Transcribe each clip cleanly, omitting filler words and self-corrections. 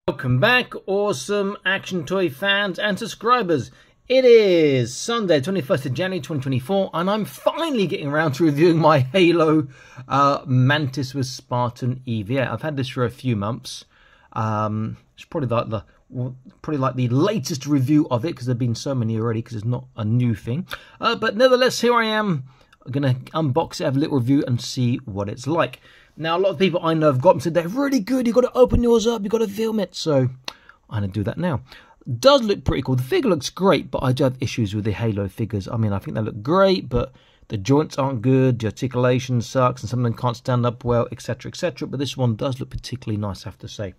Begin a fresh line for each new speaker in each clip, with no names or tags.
Welcome back, awesome action toy fans and subscribers. It is Sunday, 21st of January 2024, and I'm finally getting around to reviewing my Halo Mantis with Spartan EVA. I've had this for a few months. It's probably like the latest review of it because there've been so many already because it's not a new thing. But nevertheless, here I am. I'm going to unbox it, have a little review and see what it's like. Now, a lot of people I know have got them, said they're really good. You've got to open yours up. You've got to film it. So I'm going to do that now. Does look pretty cool. The figure looks great, but I do have issues with the Halo figures. I mean, I think they look great, but the joints aren't good. The articulation sucks, and some of them can't stand up well, etc., etc. But this one does look particularly nice, I have to say.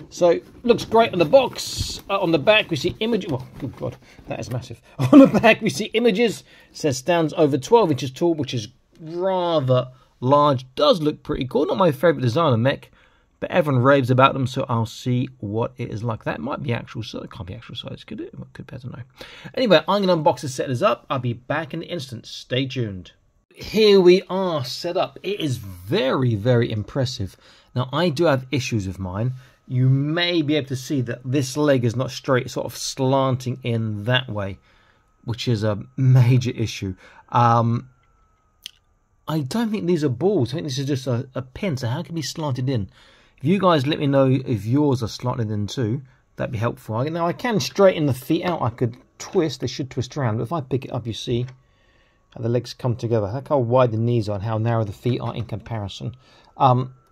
So, looks great on the box. On the back, we see images. Well, good God, that is massive. On the back, we see images. It says stands over 12 inches tall, which is rather large. Does look pretty cool. Not my favourite designer mech, but everyone raves about them, so I'll see what it is like. That might be actual size. It can't be actual size, could it? Well, could be, I don't know. Anyway, I'm going to unbox and set this up. I'll be back in an instant. Stay tuned. Here we are set up. It is very, very impressive. Now, I do have issues with mine. You may be able to see that this leg is not straight. It's sort of slanting in that way, which is a major issue. I don't think these are balls. I think this is just a pin. So how can it be slanted in? If you guys let me know if yours are slanted in too, that'd be helpful. Now I can straighten the feet out. I could twist. They should twist around. But if I pick it up, you see how the legs come together. Look how wide the knees are and how narrow the feet are in comparison.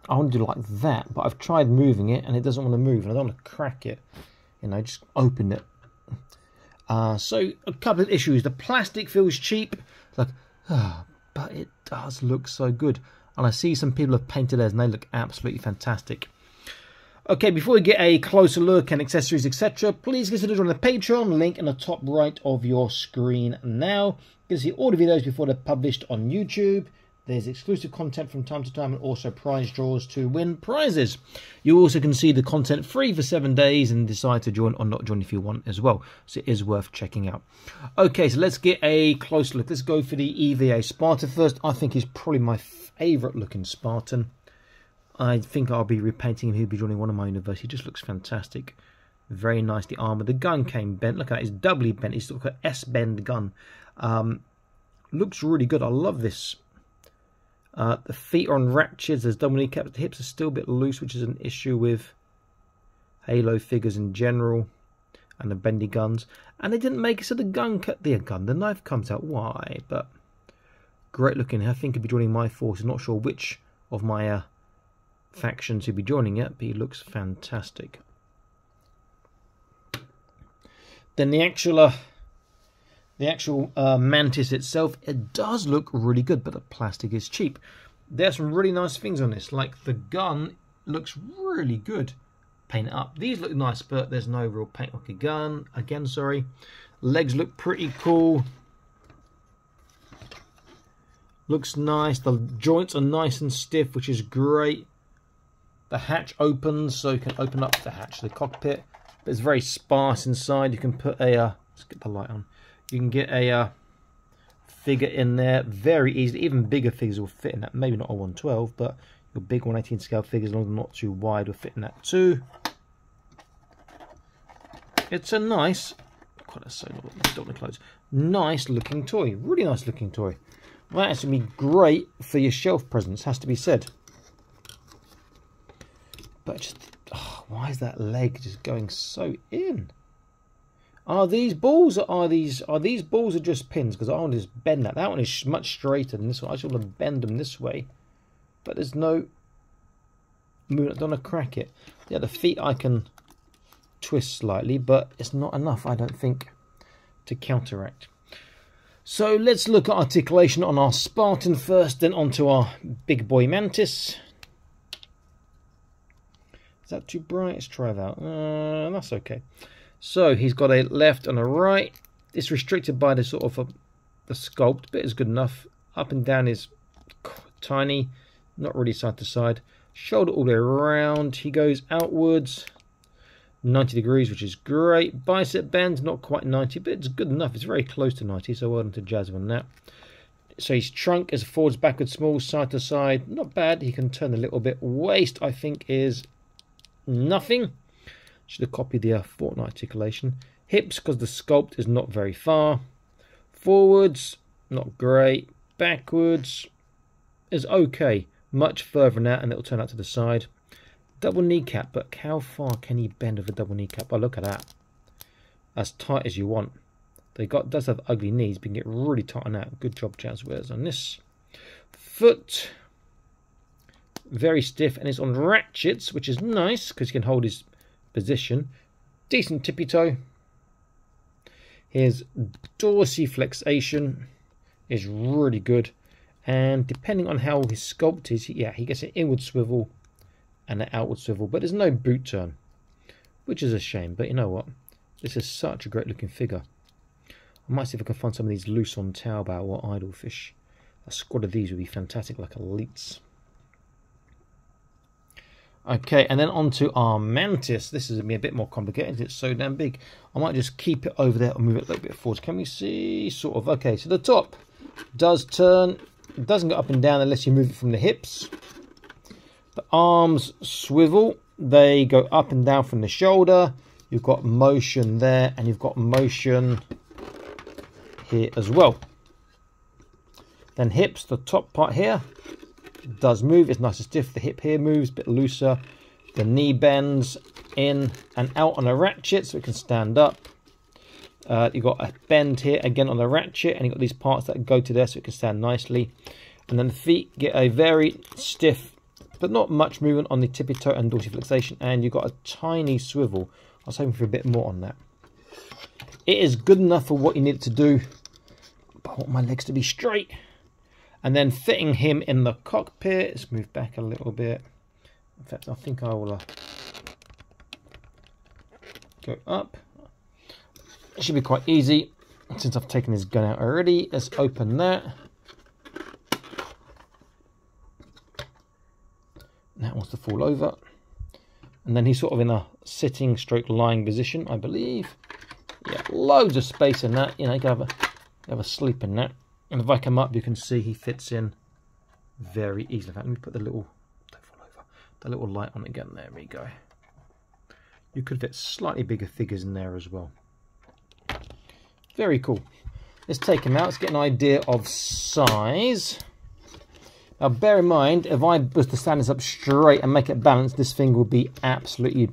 I want to do like that, but I've tried moving it and it doesn't want to move, and I don't want to crack it. You know, just open it. So a couple of issues. The plastic feels cheap, like, but it does look so good. And I see some people have painted theirs and they look absolutely fantastic. Okay, before we get a closer look and accessories, etc., please consider joining the Patreon, link in the top right of your screen now. You can see all the videos before they're published on YouTube. There's exclusive content from time to time and also prize draws to win prizes. You also can see the content free for 7 days and decide to join or not join if you want as well. So it is worth checking out. Okay, so let's get a close look. Let's go for the EVA Spartan first. I think he's probably my favourite looking Spartan. I think I'll be repainting him. He'll be joining one of my universe. He just looks fantastic. Very nicely armoured. The gun came bent. Look at that. It's doubly bent. It's sort of an S-bend gun. Looks really good. I love this. The feet are on ratchets. There's double kneecaps. The hips are still a bit loose, which is an issue with Halo figures in general, and the bendy guns. And they didn't make it so the knife comes out. Why? But great looking. I think he'll be joining my forces. Not sure which of my factions he'll be joining yet, but he looks fantastic. Then the actual Mantis itself, it does look really good, but the plastic is cheap. There's some really nice things on this, like the gun looks really good. Paint it up. These look nice, but there's no real paint like a gun. Again, sorry. Legs look pretty cool. Looks nice. The joints are nice and stiff, which is great. The hatch opens, so you can open up the hatch, the cockpit. But it's very sparse inside. You can put a let's get the light on. You can get a figure in there very easily. Even bigger figures will fit in that. Maybe not a 112, but your big 118 scale figures, as long as they're not too wide, will fit in that too. It's a nice, God, that's so don't want to close. Nice looking toy. Really nice looking toy. Well, that's going to be great for your shelf presents, has to be said. But just, why is that leg just going so in? Are these balls or are these balls or just pins? Because I want to just bend that. That one is much straighter than this one. I just want to bend them this way. But there's no movement. I don't want to crack it. Yeah, the feet I can twist slightly, but it's not enough, I don't think, to counteract. So let's look at articulation on our Spartan first, then onto our big boy Mantis. Is that too bright? Let's try that. That's okay. So he's got a left and a right. It's restricted by the sort of the sculpt, but it's good enough. Up and down is tiny, not really side to side. Shoulder all the way around. He goes outwards 90 degrees, which is great. Bicep bend, not quite 90, but it's good enough. It's very close to 90, so well done to Jazz on that. So his trunk is forwards, backwards, small, side to side. Not bad. He can turn a little bit. Waist, I think, is nothing. Should have copied the Fortnite articulation. Hips, because the sculpt is not very far. Forwards, not great. Backwards is okay. Much further than that, and it'll turn out to the side. Double kneecap, but how far can he bend with a double kneecap? Oh, look at that. As tight as you want. Does have ugly knees, but you can get really tight on that. Good job, Jazz wears on this. Foot, very stiff, and it's on ratchets, which is nice because he can hold his position. Decent tippy toe. His dorsiflexation is really good, and depending on how his sculpt is, yeah, he gets an inward swivel and an outward swivel, but there's no boot turn, which is a shame. But you know what? This is such a great looking figure. I might see if I can find some of these loose on Taobao or Idlefish. A squad of these would be fantastic, like elites. Okay, and then on to our Mantis. This is going to be a bit more complicated. It's so damn big. I might just keep it over there and move it a little bit forward. Can we see? Sort of. Okay, so the top does turn. It doesn't go up and down unless you move it from the hips. The arms swivel. They go up and down from the shoulder. You've got motion there, and you've got motion here as well. Then hips, the top part here does move. It's nice and stiff. The hip here moves a bit looser. The knee bends in and out on a ratchet so it can stand up. You've got a bend here again on the ratchet, and you've got these parts that go to there so it can stand nicely. And then the feet get a very stiff but not much movement on the tippy toe and dorsiflexation, and you've got a tiny swivel. I was hoping for a bit more on that. It is good enough for what you need it to do, but I want my legs to be straight. And then fitting him in the cockpit. Let's move back a little bit. In fact, I think I will go up. It should be quite easy since I've taken his gun out already. Let's open that. That wants to fall over. And then he's sort of in a sitting stroke lying position, I believe. Yeah, loads of space in that. You know, you can have a sleep in that. And if I come up, you can see he fits in very easily. In fact, let me put the little, don't fall over, the little light on again. There we go. You could fit slightly bigger figures in there as well. Very cool. Let's take him out. Let's get an idea of size. Now, bear in mind, if I was to stand this up straight and make it balanced, this thing will be absolutely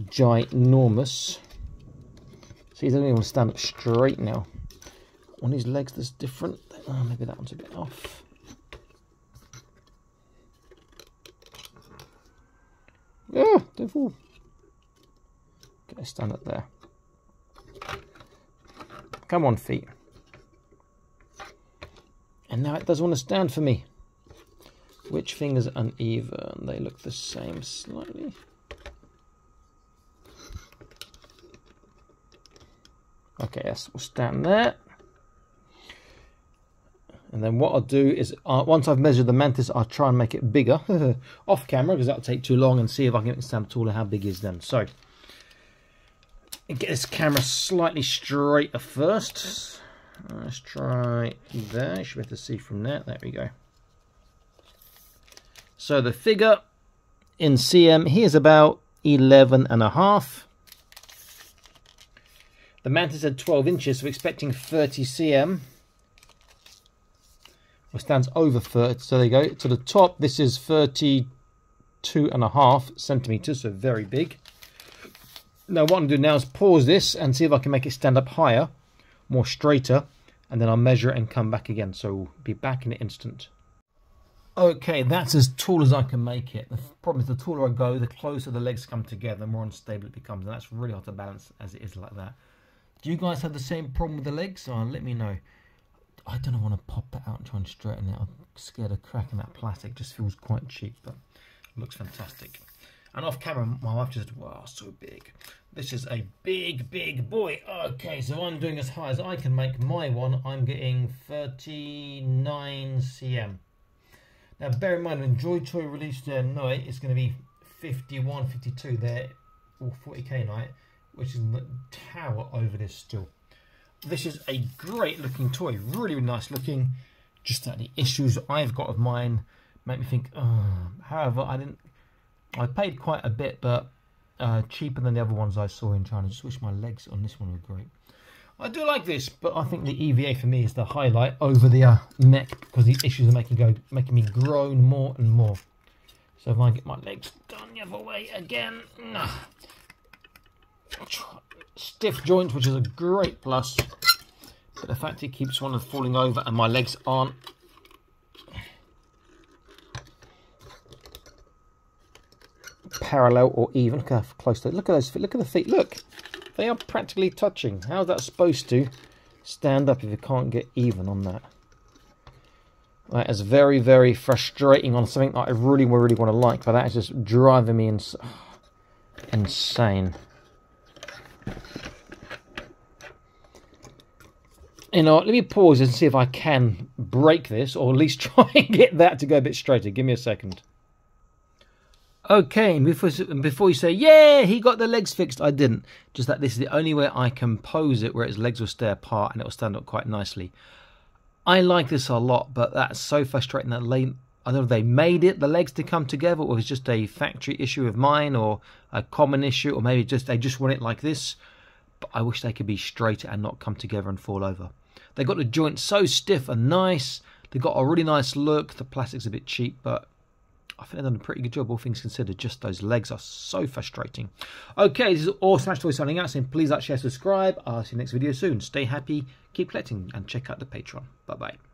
ginormous. See, he doesn't even want to stand up straight now. On his legs, that's different. Oh, maybe that one's a bit off. Yeah, don't fall. Okay, stand up there. Come on, feet. And now it doesn't want to stand for me. Which fingers are uneven? They look the same slightly. Okay, yes, we'll stand there. And then what I'll do is, once I've measured the Mantis, I'll try and make it bigger off camera, because that'll take too long, and see if I can make it stand taller, how big it is then. So, get this camera slightly straighter first. Let's try there. You should be able to see from there. There we go. So the figure in cm, he is about 11.5. The Mantis had 12 inches, so we're expecting 30 cm. Well, stands over 30, so there you go. To the top, this is 32.5 centimeters, so very big. Now what I'm going to do now is pause this and see if I can make it stand up higher, more straighter, and then I'll measure it and come back again. So we'll be back in an instant. Okay, that's as tall as I can make it. The problem is the taller I go, the closer the legs come together, the more unstable it becomes, and that's really hard to balance as it is like that. Do you guys have the same problem with the legs? Let me know. I don't want to pop that out and try and straighten it. I'm scared of cracking that plastic. It just feels quite cheap, but it looks fantastic. And off camera, my wife just said, wow, so big. This is a big, big boy. Okay, so I'm doing as high as I can make my one. I'm getting 39 cm. Now, bear in mind, when Joy Toy released their night, it's going to be 51, 52 there, or 40k night, which is the tower over this still. This is a great looking toy, really, really nice looking. Just that the issues I've got of mine make me think, oh. However, I paid quite a bit, but cheaper than the other ones I saw in China. I just wish my legs on this one were great. I do like this, but I think the EVA for me is the highlight over the neck, because these issues are making me groan more and more. So if I get my legs done the other way again, stiff joints, which is a great plus, but the fact it keeps one of falling over and my legs aren't parallel or even. Look how close they look at those feet. Look at the feet. Look, they are practically touching. How's that supposed to stand up if you can't get even on that? That is very, very frustrating on something that I really want to like, but that is just driving me insane. You know, let me pause and see if I can break this, or at least try and get that to go a bit straighter. Give me a second. Okay, and before you say, yeah, he got the legs fixed, I didn't. Just that this is the only way I can pose it where its legs will stay apart and it will stand up quite nicely. I like this a lot, but that's so frustrating that I don't know if they made the legs to come together, or it's just a factory issue of mine, or a common issue, or maybe they just want it like this. But I wish they could be straighter and not come together and fall over. They got the joints so stiff and nice. They got a really nice look. The plastic's a bit cheap, but I think they've done a pretty good job, all things considered. Just those legs are so frustrating. Okay, this is all Smash Toys signing out, saying please like, share, subscribe. I'll see you next video soon. Stay happy, keep collecting, and check out the Patreon. Bye-bye.